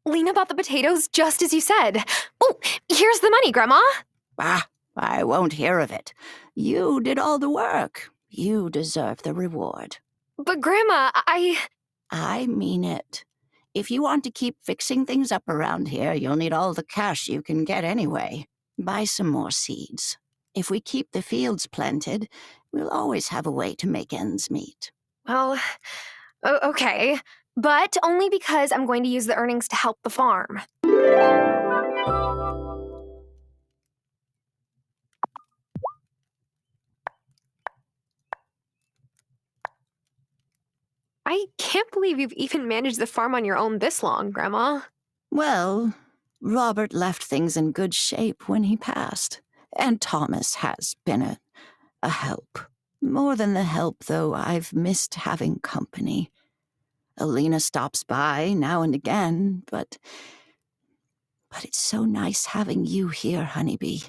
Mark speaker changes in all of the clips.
Speaker 1: Lena bought the potatoes just as you said. Oh, here's the money, Grandma.
Speaker 2: I won't hear of it. You did all the work. You deserve the reward.
Speaker 1: But Grandma,
Speaker 2: I mean it. If you want to keep fixing things up around here, you'll need all the cash you can get anyway. Buy some more seeds. If we keep the fields planted, we'll always have a way to make ends meet.
Speaker 1: Well, okay. But only because I'm going to use the earnings to help the farm. I can't believe you've even managed the farm on your own this long, Grandma.
Speaker 2: Well, Robert left things in good shape when he passed, and Thomas has been a help. More than the help, though, I've missed having company. Alina stops by now and again, but it's so nice having you here, Honeybee.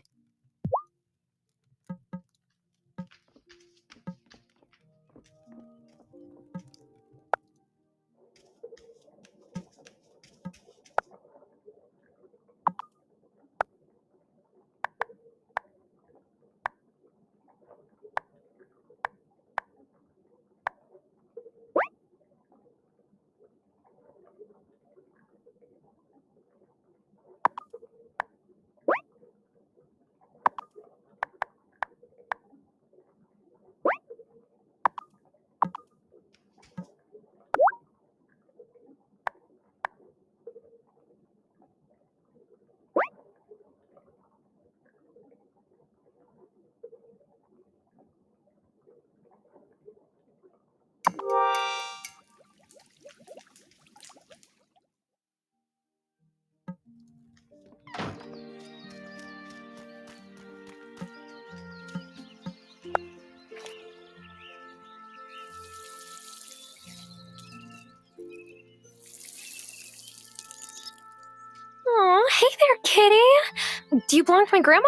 Speaker 1: Aw, hey there, kitty. Do you belong to my grandma?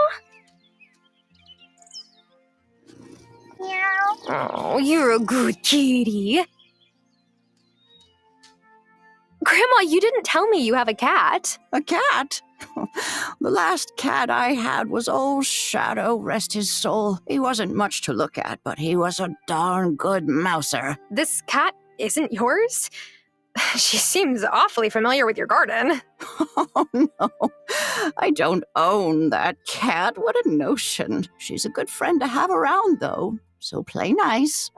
Speaker 3: Meow.
Speaker 1: Oh, you're a good kitty. Grandma, you didn't tell me you have a cat.
Speaker 2: A cat? The last cat I had was old Shadow, rest his soul. He wasn't much to look at, but he was a darn good mouser.
Speaker 1: This cat isn't yours? She seems awfully familiar with your garden.
Speaker 2: Oh, no. I don't own that cat. What a notion. She's a good friend to have around, though, so play nice.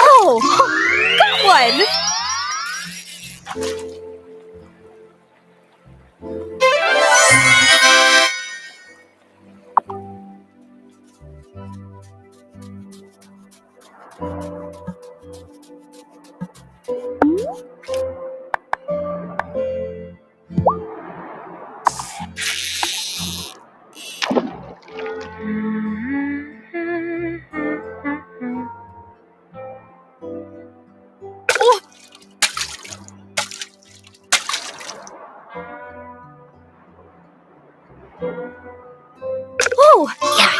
Speaker 1: Oh, got one! Oh, yes!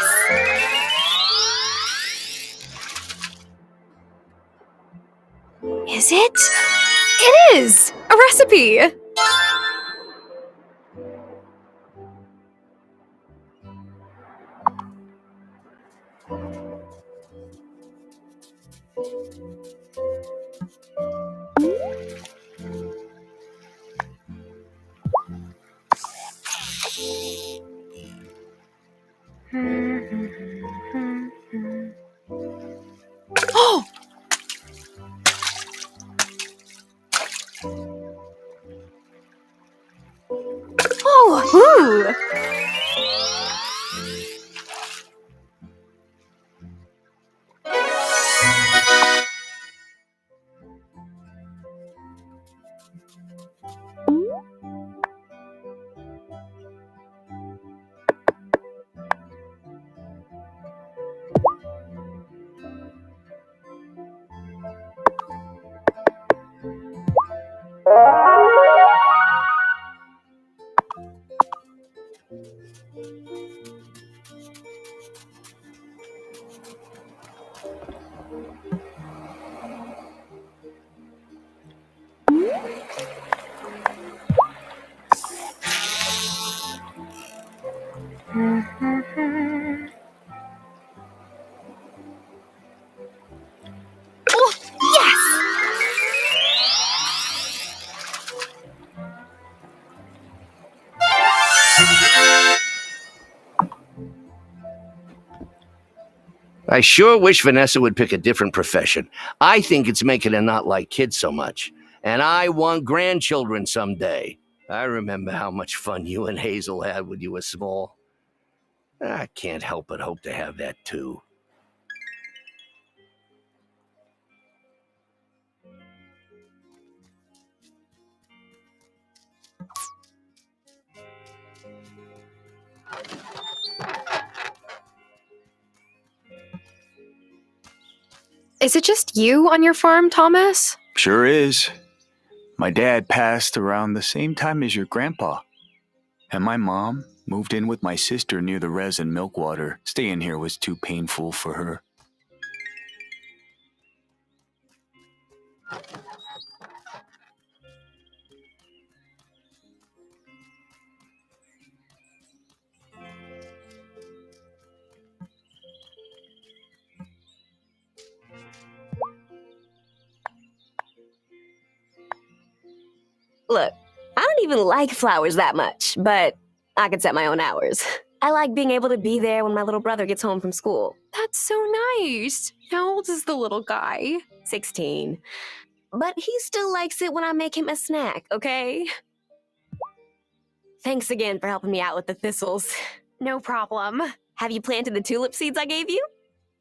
Speaker 1: Is it? It is! A recipe! Oh! Oh! Ooh! Oh, yes!
Speaker 3: I sure wish Vanessa would pick a different profession. I think it's making her not like kids so much. And I want grandchildren someday. I remember how much fun you and Hazel had when you were small. I can't help but hope to have that too.
Speaker 1: Is it just you on your farm, Thomas?
Speaker 4: Sure is. My dad passed around the same time as your grandpa. And my mom moved in with my sister near the res and Milkwater. Staying here was too painful for her.
Speaker 5: Look, I don't even like flowers that much, but I can set my own hours. I like being able to be there when my little brother gets home from school.
Speaker 1: That's so nice. How old is the little guy?
Speaker 5: 16. But he still likes it when I make him a snack, okay? Thanks again for helping me out with the thistles.
Speaker 1: No problem.
Speaker 5: Have you planted the tulip seeds I gave you?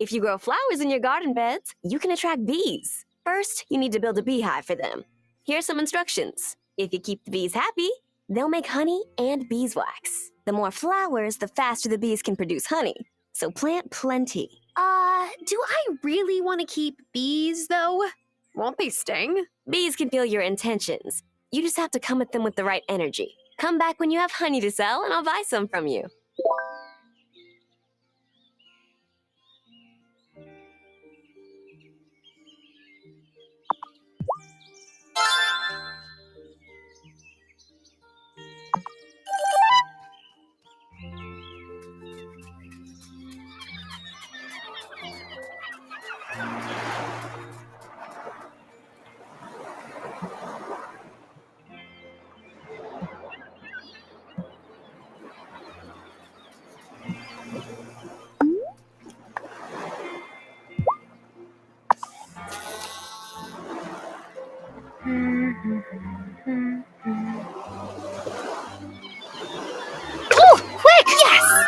Speaker 5: If you grow flowers in your garden beds, you can attract bees. First, you need to build a beehive for them. Here's some instructions. If you keep the bees happy, they'll make honey and beeswax. The more flowers, the faster the bees can produce honey. So plant plenty.
Speaker 1: Do I really want to keep bees, though? Won't they sting?
Speaker 5: Bees can feel your intentions. You just have to come at them with the right energy. Come back when you have honey to sell, and I'll buy some from you.
Speaker 1: Oh, quick! Yes!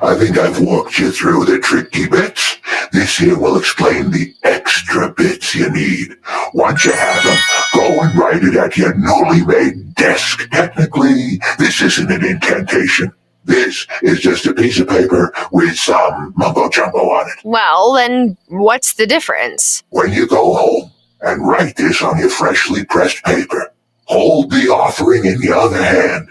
Speaker 6: I think I've walked you through the tricky bits. This here will explain the extra bits you need. Once you have them, go and write it at your newly made desk. Technically, this isn't an incantation. This is just a piece of paper with some mumbo-jumbo on it.
Speaker 1: Well, then what's the difference?
Speaker 6: When you go home and write this on your freshly pressed paper, hold the offering in the other hand.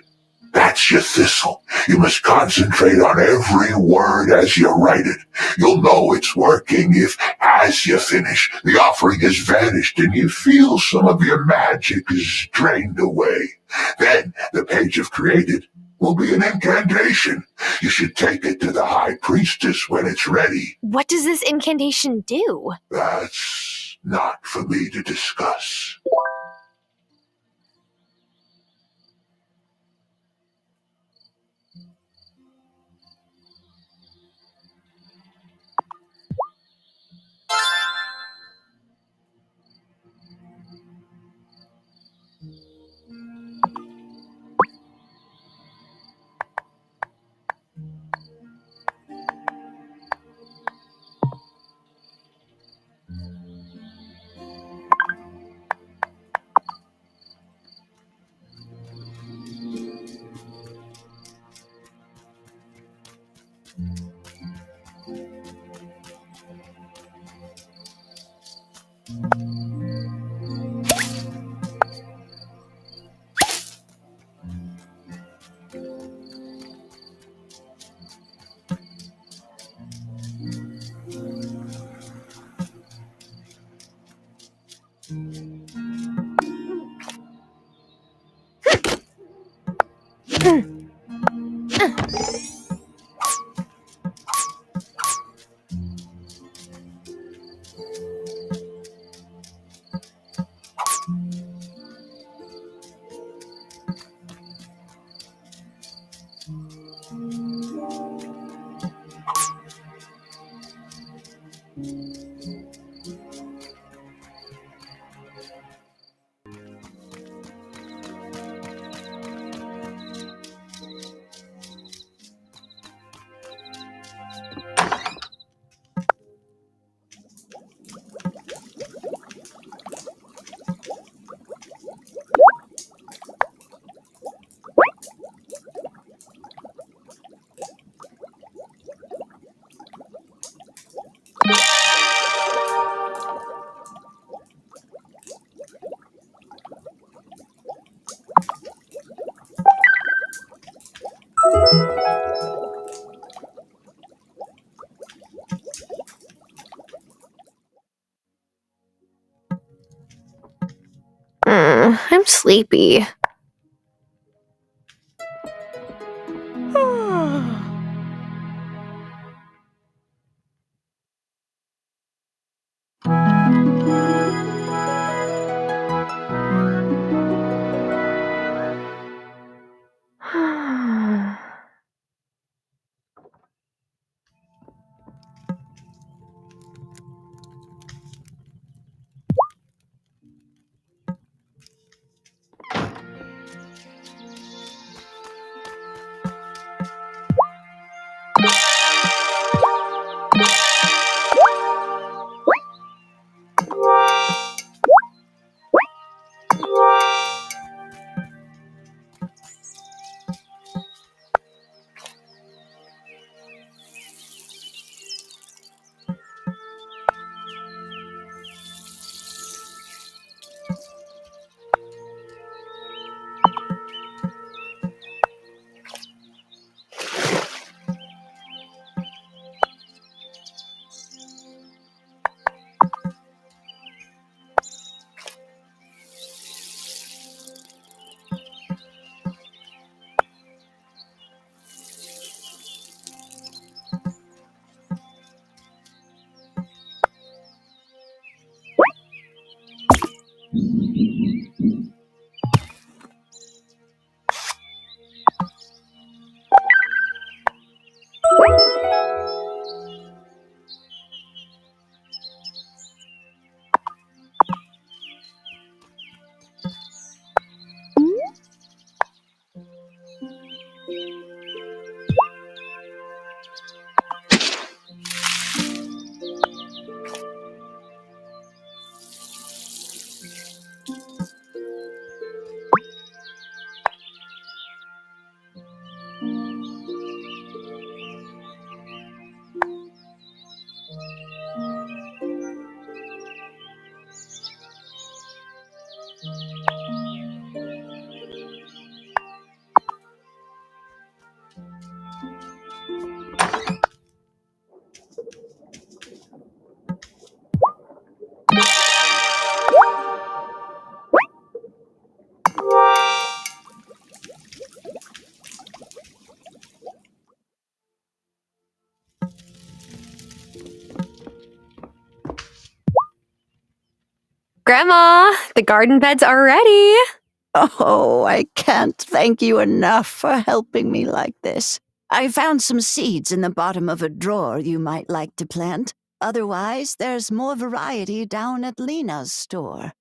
Speaker 6: That's your thistle. You must concentrate on every word as you write it. You'll know it's working if, as you finish, the offering has vanished and you feel some of your magic is drained away. Then the page you've created will be an incantation. You should take it to the high priestess when it's ready.
Speaker 1: What does this incantation do?
Speaker 6: That's not for me to discuss.
Speaker 1: I'm sleepy. Grandma, the garden beds are ready.
Speaker 2: Oh, I can't thank you enough for helping me like this. I found some seeds in the bottom of a drawer you might like to plant. Otherwise, there's more variety down at Lena's store.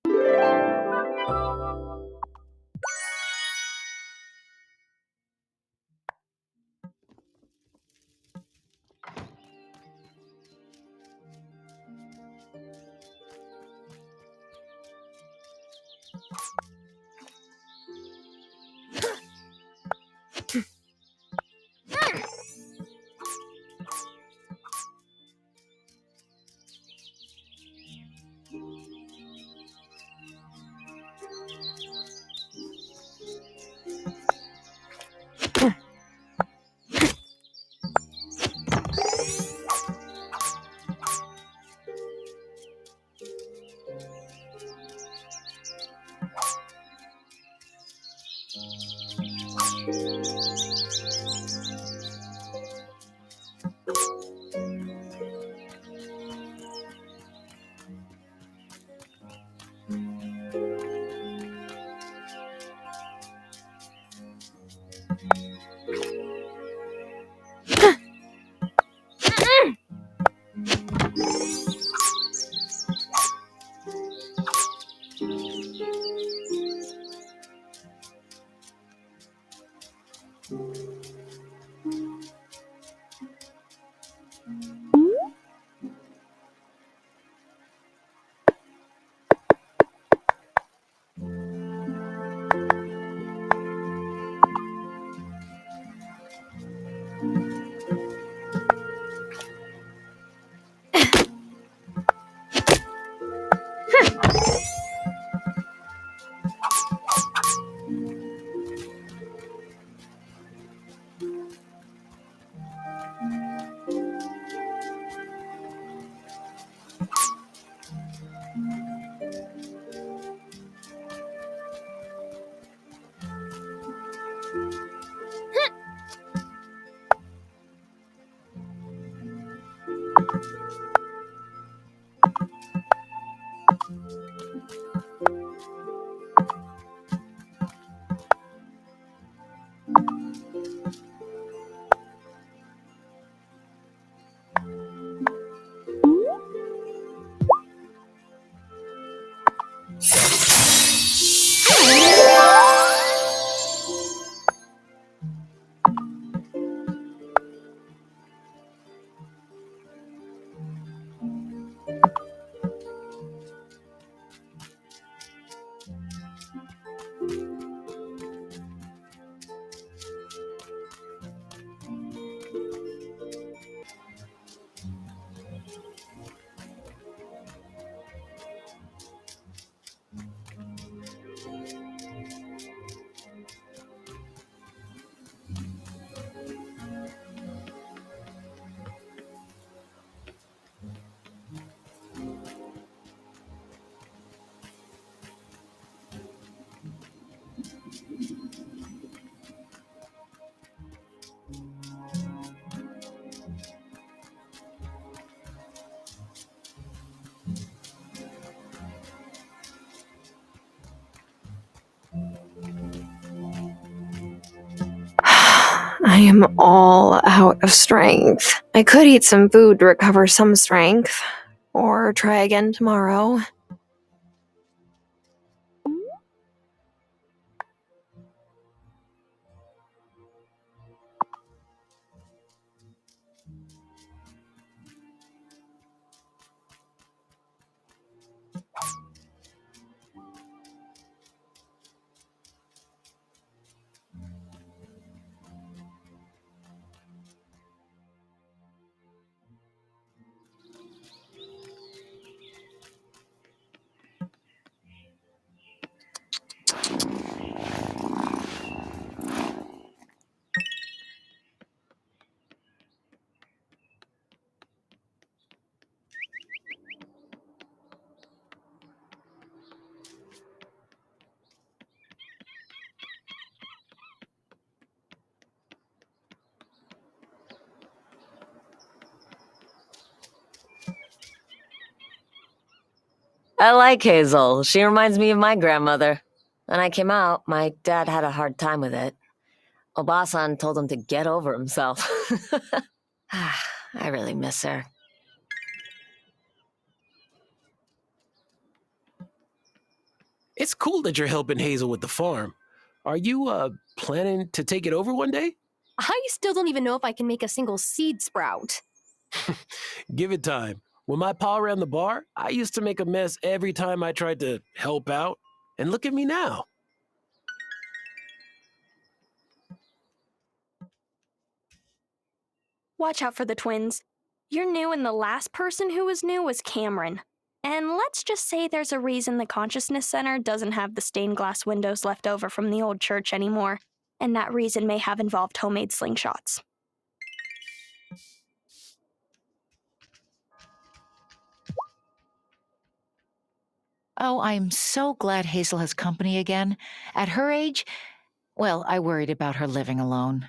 Speaker 1: I am all out of strength. I could eat some food to recover some strength, or try again tomorrow.
Speaker 5: I like Hazel. She reminds me of my grandmother. When I came out, my dad had a hard time with it. Obasan told him to get over himself. I really miss her.
Speaker 7: It's cool that you're helping Hazel with the farm. Are you, planning to take it over one day?
Speaker 8: I still don't even know if I can make a single seed sprout.
Speaker 7: Give it time. When my pa ran the bar, I used to make a mess every time I tried to help out. And look at me now.
Speaker 8: Watch out for the twins. You're new, and the last person who was new was Cameron. And let's just say there's a reason the Consciousness Center doesn't have the stained glass windows left over from the old church anymore, and that reason may have involved homemade slingshots.
Speaker 9: Oh, I'm so glad Hazel has company again. At her age, well, I worried about her living alone.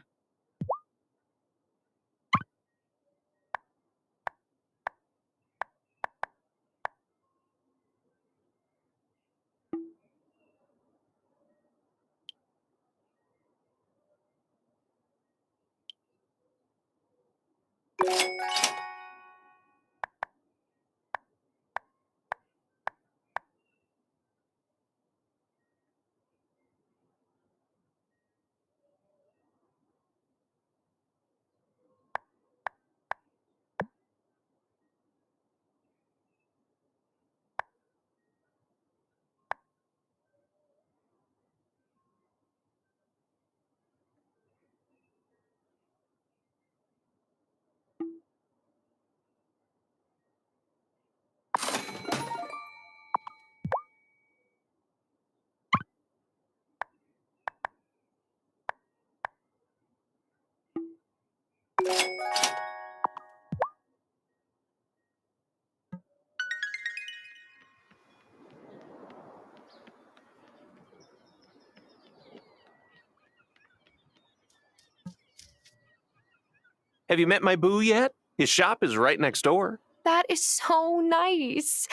Speaker 10: Have you met my boo yet? His shop is right next door.
Speaker 1: That is so nice.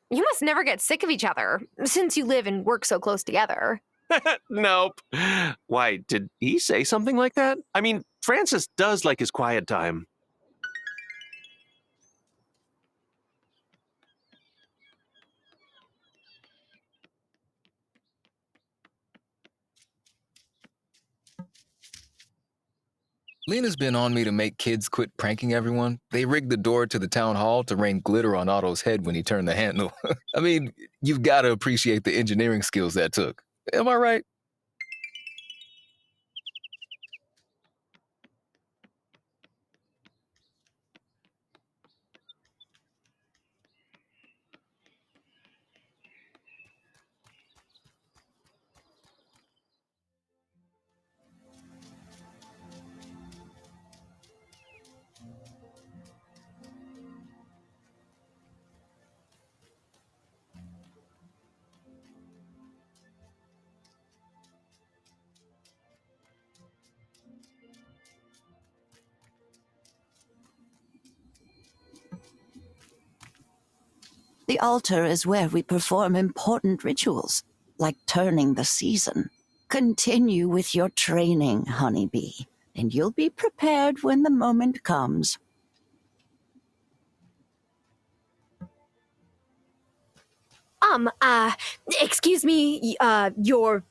Speaker 1: You must never get sick of each other, since you live and work so close together.
Speaker 10: Nope. Why, did he say something like that? I mean, Francis does like his quiet time.
Speaker 11: Lena's been on me to make kids quit pranking everyone. They rigged the door to the town hall to rain glitter on Otto's head when he turned the handle. I mean, you've got to appreciate the engineering skills that took. Am I right?
Speaker 2: The altar is where we perform important rituals, like turning the season. Continue with your training, honeybee, and you'll be prepared when the moment comes.
Speaker 1: Excuse me, your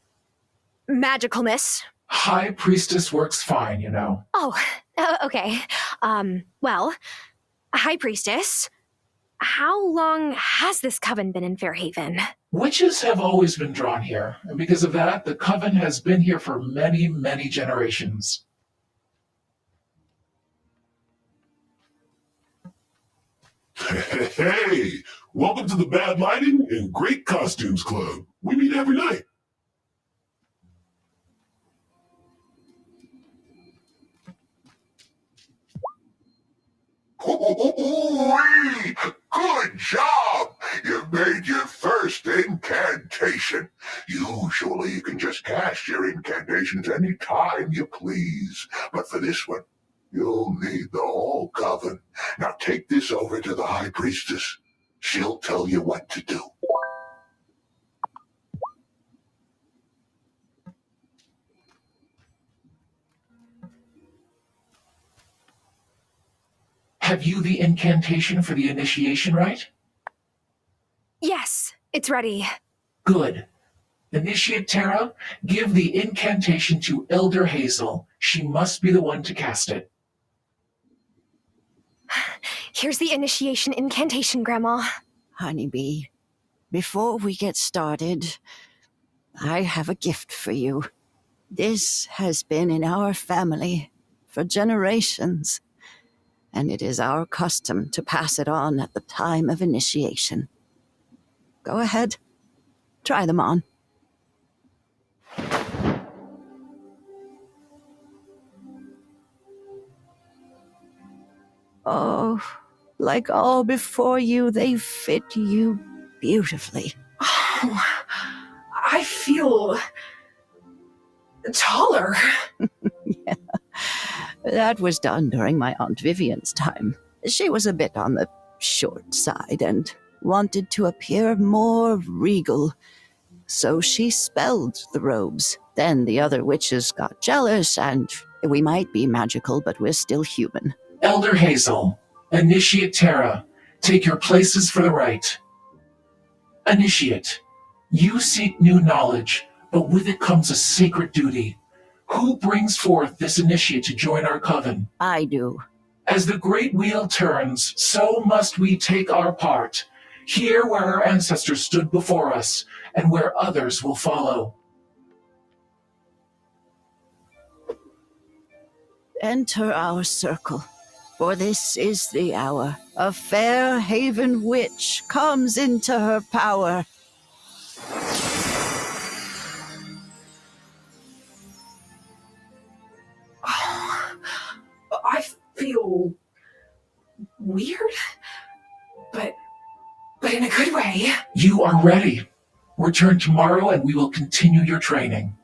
Speaker 1: magicalness.
Speaker 12: High Priestess works fine, you know.
Speaker 1: Oh, okay. Well, High Priestess, how long has this coven been in Fairhaven?
Speaker 12: Witches have always been drawn here, and because of that, the coven has been here for many, many generations.
Speaker 6: Hey, welcome to the Bad Lighting and Great Costumes Club. We meet every night. Ooh-wee! Good job! You made your first incantation. Usually you can just cast your incantations any time you please. But for this one, you'll need the whole coven. Now take this over to the High Priestess. She'll tell you what to do.
Speaker 12: Have you the incantation for the initiation right?
Speaker 1: Yes, it's ready.
Speaker 12: Good. Initiate Terra, give the incantation to Elder Hazel. She must be the one to cast it.
Speaker 1: Here's the initiation incantation, Grandma.
Speaker 2: Honeybee, before we get started, I have a gift for you. This has been in our family for generations, and it is our custom to pass it on at the time of initiation. Go ahead, try them on. Oh, like all before you, they fit you beautifully.
Speaker 12: Oh, I feel taller.
Speaker 2: Yeah, that was done during my Aunt Vivian's time. She was a bit on the short side and wanted to appear more regal, so she spelled the robes. Then the other witches got jealous, and we might be magical, but we're still human.
Speaker 12: Elder Hazel, Initiate Terra, take your places for the rite. Initiate, you seek new knowledge, but with it comes a sacred duty. Who brings forth this initiate to join our coven?
Speaker 2: I do.
Speaker 12: As the great wheel turns, so must we take our part, here where our ancestors stood before us, and where others will follow.
Speaker 2: Enter our circle, for this is the hour. A fair haven witch comes into her power.
Speaker 12: Oh, I feel weird, but in a good way. You are ready. Return tomorrow and we will continue your training.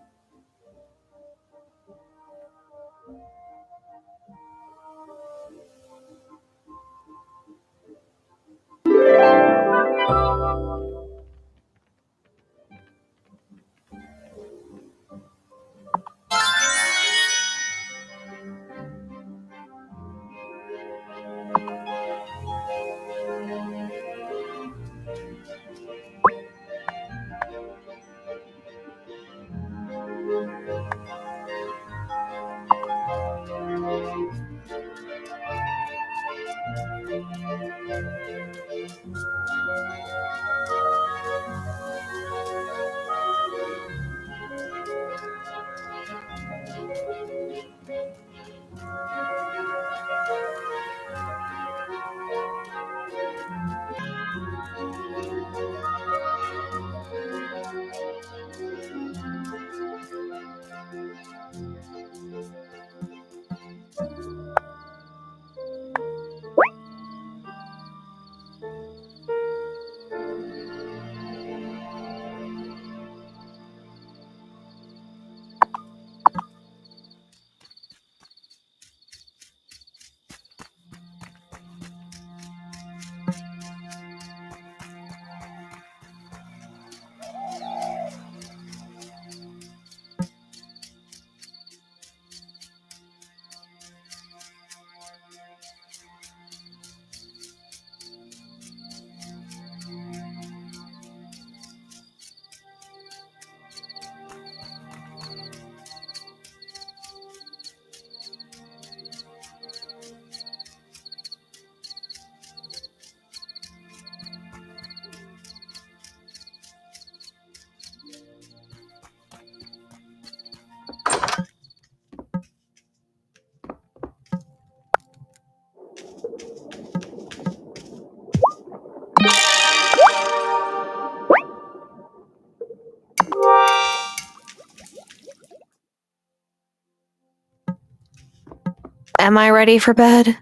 Speaker 1: Am I ready for bed?